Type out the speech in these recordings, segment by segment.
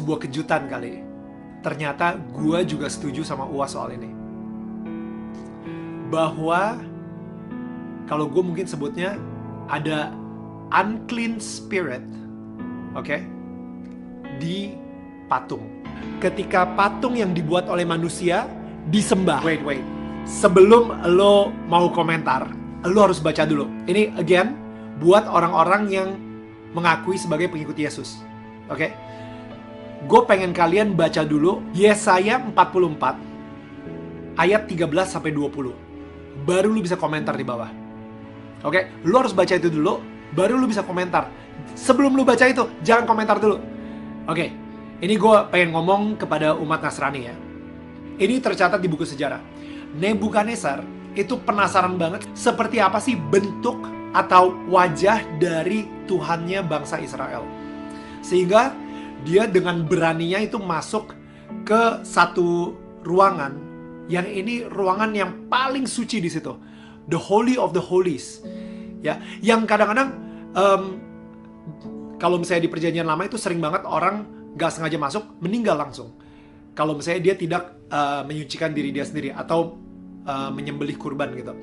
sebuah kejutan kali. Ternyata gue juga setuju sama Uwas soal ini. Bahwa kalau gue mungkin sebutnya ada unclean spirit, oke, di patung. Ketika patung yang dibuat oleh manusia disembah. Wait. Sebelum lo mau komentar, lo harus baca dulu. Ini again buat orang-orang yang mengakui sebagai pengikut Yesus. Oke? Gue pengen kalian baca dulu Yesaya 44 ayat 13 sampai 20. Baru lu bisa komentar di bawah. Oke? Lu harus baca itu dulu, baru lu bisa komentar. Sebelum lu baca itu, jangan komentar dulu. Oke. Ini gue pengen ngomong kepada umat Nasrani ya. Ini tercatat di buku sejarah. Nebukadnezar itu penasaran banget seperti apa sih bentuk atau wajah dari Tuhannya bangsa Israel. Sehingga dia dengan beraninya itu masuk ke satu ruangan yang ini ruangan yang paling suci di situ. The Holy of the Holies. Ya, yang kadang-kadang kalau misalnya di perjanjian lama itu sering banget orang gak sengaja masuk, meninggal langsung. Kalau misalnya dia tidak menyucikan diri dia sendiri atau menyembelih kurban gitu.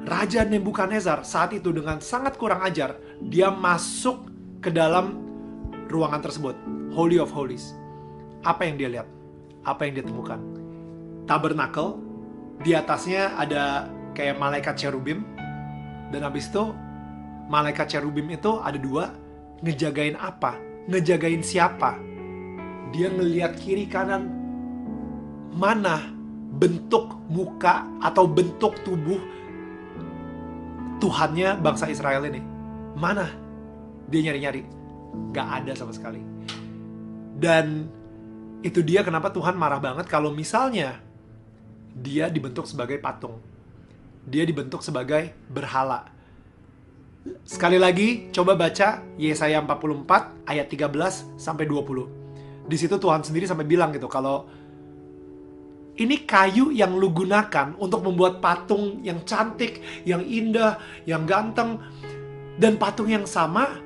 Raja Nebukadnezar saat itu dengan sangat kurang ajar, dia masuk ke dalam ruangan tersebut, Holy of Holies. Apa yang dia lihat? Apa yang dia temukan? Tabernakel, di atasnya ada kayak malaikat cherubim, dan habis itu malaikat cherubim itu ada dua, ngejagain apa? Ngejagain siapa? Dia ngelihat kiri kanan, mana bentuk muka atau bentuk tubuh Tuhannya bangsa Israel ini. Mana? Dia nyari-nyari. Gak ada sama sekali. Dan itu dia kenapa Tuhan marah banget kalau misalnya dia dibentuk sebagai patung. Dia dibentuk sebagai berhala. Sekali lagi, coba baca Yesaya 44 ayat 13 sampai 20. Di situ Tuhan sendiri sampai bilang gitu, kalau ini kayu yang lu gunakan untuk membuat patung yang cantik, yang indah, yang ganteng, dan patung yang sama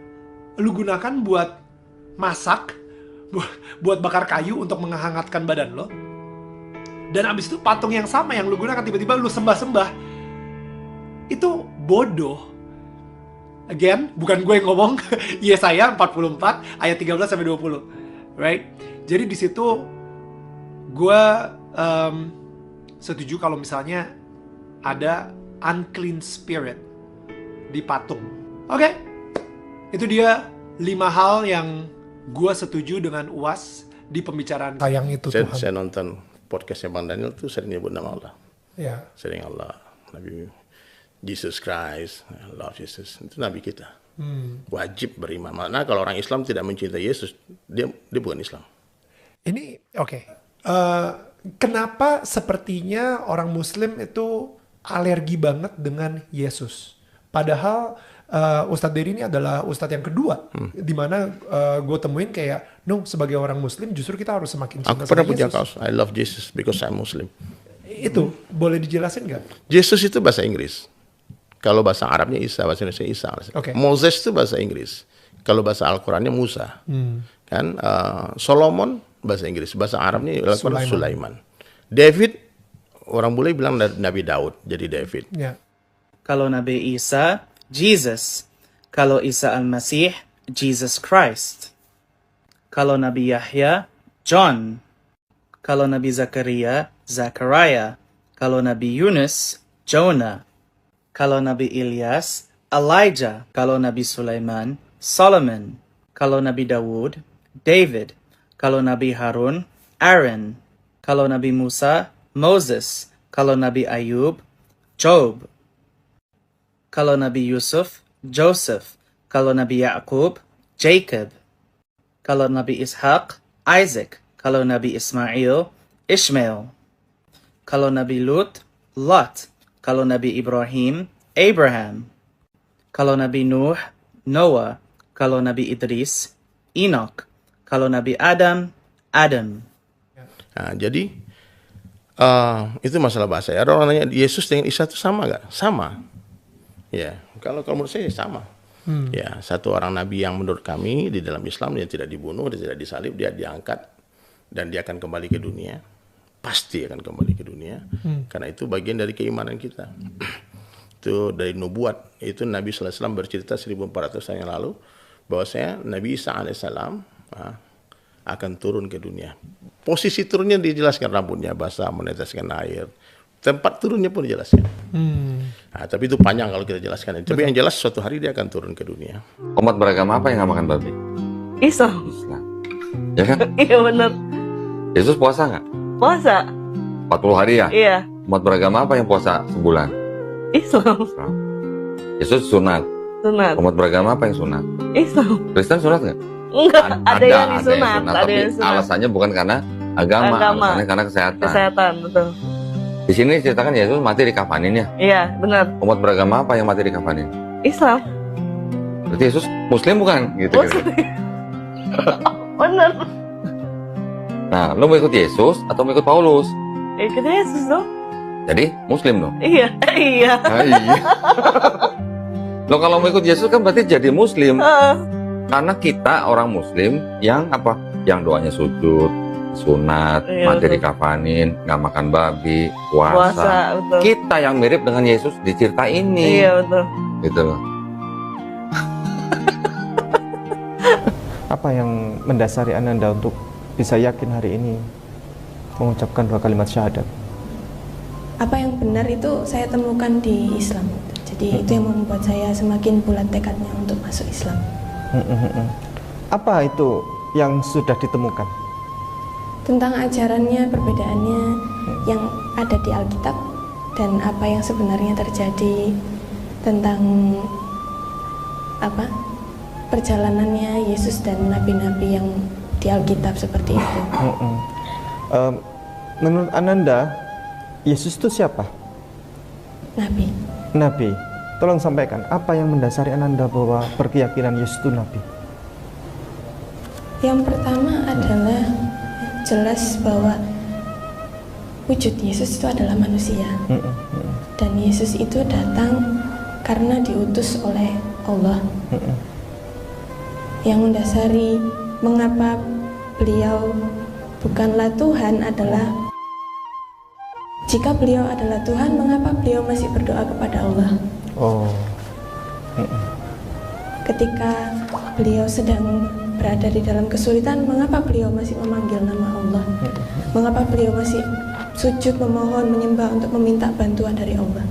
lu gunakan buat masak, buat bakar kayu untuk menghangatkan badan lo. Dan abis itu patung yang sama yang lu gunakan tiba-tiba lu sembah-sembah. Itu bodoh. Again, bukan gue yang ngomong. Yesaya 44 ayat 13 sampai 20. Right? Jadi di situ gue setuju kalau misalnya ada unclean spirit di patung. Oke. Itu dia 5 hal yang gue setuju dengan Uwas di pembicaraan sayang itu Tuhan. Saya nonton podcastnya Bang Daniel tuh sering nyebut nama Allah. Ya. Sering Allah, Nabi Jesus Christ, love Jesus. Itu Nabi kita. Wajib beriman. Mana kalau orang Islam tidak mencintai Yesus, dia bukan Islam. Ini oke. Kenapa sepertinya orang Muslim itu alergi banget dengan Yesus? Padahal Ustadz Dery ini adalah Ustadz yang kedua, dimana gue temuin kayak, no, sebagai orang Muslim justru kita harus semakin cinta sama Yesus. Aku pernah punya kaos, I love Jesus because I'm Muslim. Itu boleh dijelasin nggak? Jesus itu bahasa Inggris. Kalau bahasa Arabnya Isa, bahasa Indonesia Isa. Okay. Moses itu bahasa Inggris. Kalau bahasa Al-Qurannya Musa. Kan Solomon bahasa Inggris, bahasa Arabnya Sulaiman. David, orang bule bilang Nabi Daud, jadi David. Yeah. Kalau Nabi Isa, Jesus. Kalau Isa Al-Masih, Jesus Christ. Kalau Nabi Yahya, John. Kalau Nabi Zakaria, Zachariah. Kalau Nabi Yunus, Jonah. Kalau Nabi Ilyas, Elijah. Kalau Nabi Sulaiman, Solomon. Kalau Nabi Dawud, David. Kalau Nabi Harun, Aaron. Kalau Nabi Musa, Moses. Kalau Nabi Ayub, Job. Kalau Nabi Yusuf, Joseph. Kalau Nabi Yaqub, Jacob. Kalau Nabi Ishaq, Isaac. Kalau Nabi Ismail, Ishmael. Kalau Nabi Lut, Lot. Kalau Nabi Ibrahim, Abraham. Kalau Nabi Nuh, Noah. Kalau Nabi Idris, Enoch. Kalau Nabi Adam, Adam. Nah, jadi itu masalah bahasa. Ada orang nanya Yesus dengan Isa itu sama nggak? Sama. Ya, kalau menurut saya sama. Ya, satu orang nabi yang menurut kami di dalam Islam dia tidak dibunuh, dia tidak disalib, dia diangkat dan dia akan kembali ke dunia. Pasti akan kembali ke dunia. Karena itu bagian dari keimanan kita. Itu dari nubuat. Itu Nabi sallallahu alaihi wasallam bercerita 1400 tahun yang lalu bahwasanya Nabi Isa alaihissalam akan turun ke dunia. Posisi turunnya dijelaskan, rambutnya basah, meneteskan air. Tempat turunnya pun dijelaskan. Nah, tapi itu panjang kalau kita jelaskan. Tapi yang jelas suatu hari dia akan turun ke dunia. Umat beragama apa yang nggak makan babi? Islam. Islam. Ya kan? Iya benar. Yesus puasa nggak? Puasa. 40 hari ya? Iya. Umat beragama apa yang puasa sebulan? Islam. Islam. Yesus sunat. Sunat. Umat beragama apa yang sunat? Islam. Kristen sunat nggak? Enggak. Ada yang disunat. Ada Tapi yang sunat. alasannya bukan karena agama. Alasannya karena kesehatan. Kesehatan, betul. Di sini ceritakan Yesus mati dikafanin ya. Iya, benar. Umat beragama apa yang mati dikafanin? Islam. Berarti Yesus Muslim bukan? Gitu. Muslim. Benar. Nah, lo mau ikut Yesus atau mau ikut Paulus? Ikut Yesus dong. Jadi Muslim dong. Iya, iya. Ah, iya. Lo kalau mau ikut Yesus kan berarti jadi Muslim. Karena kita orang Muslim yang apa? Yang doanya sujud, sunat, Iya, mati betul. dikafanin, nggak makan babi, puasa. Puasa, betul. Kita yang mirip dengan Yesus di cerita ini. Iya, betul. Gitu loh. Apa yang mendasari Ananda untuk bisa yakin hari ini mengucapkan 2 kalimat syahadat? Apa yang benar itu saya temukan di Islam. Jadi itu yang membuat saya semakin bulat tekadnya untuk masuk Islam. Apa itu yang sudah ditemukan? Tentang ajarannya, perbedaannya yang ada di Alkitab dan apa yang sebenarnya terjadi, tentang apa perjalanannya Yesus dan nabi-nabi yang di Alkitab seperti itu. Menurut Ananda, Yesus itu siapa? Nabi. Nabi. Tolong sampaikan, apa yang mendasari Ananda bahwa berkeyakinan Yesus itu Nabi? Yang pertama adalah jelas bahwa wujud Yesus itu adalah manusia. Dan Yesus itu datang karena diutus oleh Allah. Yang mendasari mengapa beliau bukanlah Tuhan adalah jika beliau adalah Tuhan, mengapa beliau masih berdoa kepada Allah? Oh. Ketika beliau sedang berada di dalam kesulitan, mengapa beliau masih memanggil nama Allah? Mengapa beliau masih sujud memohon, menyembah untuk meminta bantuan dari Allah?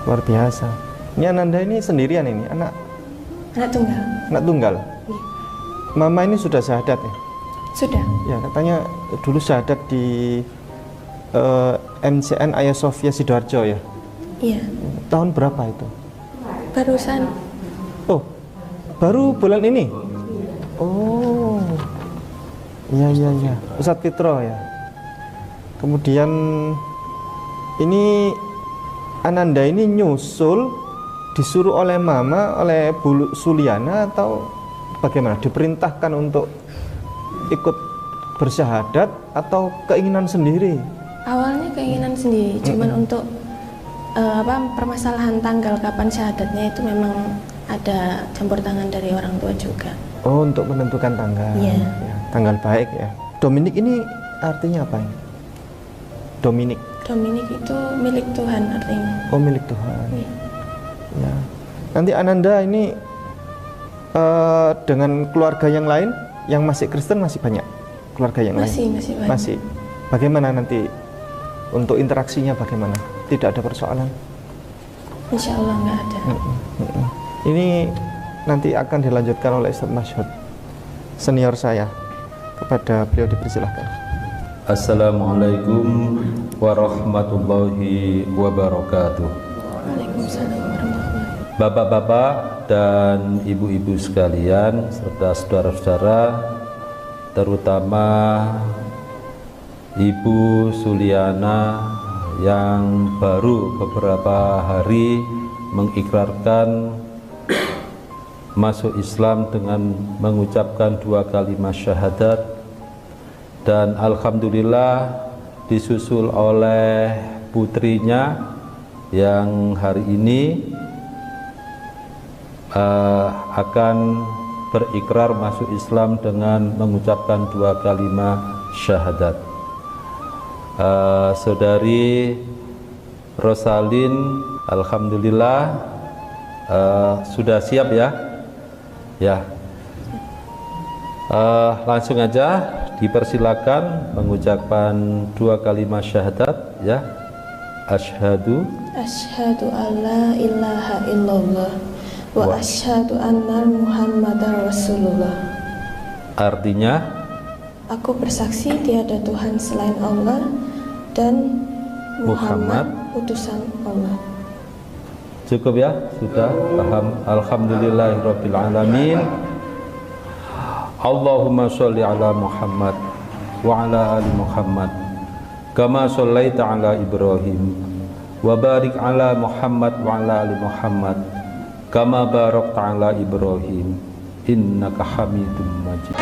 Luar biasa. Ini Ananda ini sendirian ini, anak tunggal. Anak tunggal. Iya. Mama ini sudah syahadat ya? Sudah. Ya, katanya dulu syahadat di MCN Ayah Sofia Sidoarjo ya? Iya. Tahun berapa itu? Barusan. Oh, baru bulan ini? Oh, iya. Ustadz Fitro ya. Kemudian ini Ananda ini nyusul disuruh oleh mama, oleh Bu Suliana atau bagaimana? Diperintahkan untuk ikut bersyahadat atau keinginan sendiri? Awalnya keinginan sendiri, cuman untuk permasalahan tanggal kapan syahadatnya itu memang ada campur tangan dari orang tua juga. Oh, untuk menentukan tanggal. Iya. Ya, tanggal baik ya. Dominik ini artinya apa ini? Dominik. Dominik itu milik Tuhan artinya. Oh, milik Tuhan. Iya. Ya. Nanti Ananda ini dengan keluarga yang lain yang masih Kristen masih banyak keluarga yang Masih lain? banyak. Masih. Bagaimana nanti untuk interaksinya bagaimana? Tidak ada persoalan? Insya Allah nggak ada. Ini nanti akan dilanjutkan oleh Ustadz Masyhud, senior saya. Kepada beliau dipersilahkan. Assalamualaikum warahmatullahi wabarakatuh. Waalaikumsalam warahmatullahi. Bapak-bapak dan ibu-ibu sekalian serta saudara-saudara, terutama Ibu Suliana yang baru beberapa hari mengikrarkan masuk Islam dengan mengucapkan 2 kalimat syahadat, dan alhamdulillah disusul oleh putrinya yang hari ini akan berikrar masuk Islam dengan mengucapkan 2 kalimat syahadat. Saudari Rosalin, alhamdulillah sudah siap ya? Ya. Langsung aja dipersilakan mengucapkan 2 kalimat syahadat ya. Asyhadu alla ilaha illallah wa asyhadu anna Muhammadar Rasulullah. Artinya, aku bersaksi tiada Tuhan selain Allah dan Muhammad utusan Allah. cukup ya? Sudah paham? Alhamdulillahirabbil alamin. Allahumma sholli ala Muhammad wa ala ali Muhammad kama shallaita ala Ibrahim wa barik ala Muhammad wa ala ali Muhammad kama barakta ala Ibrahim innaka Hamidum Majid.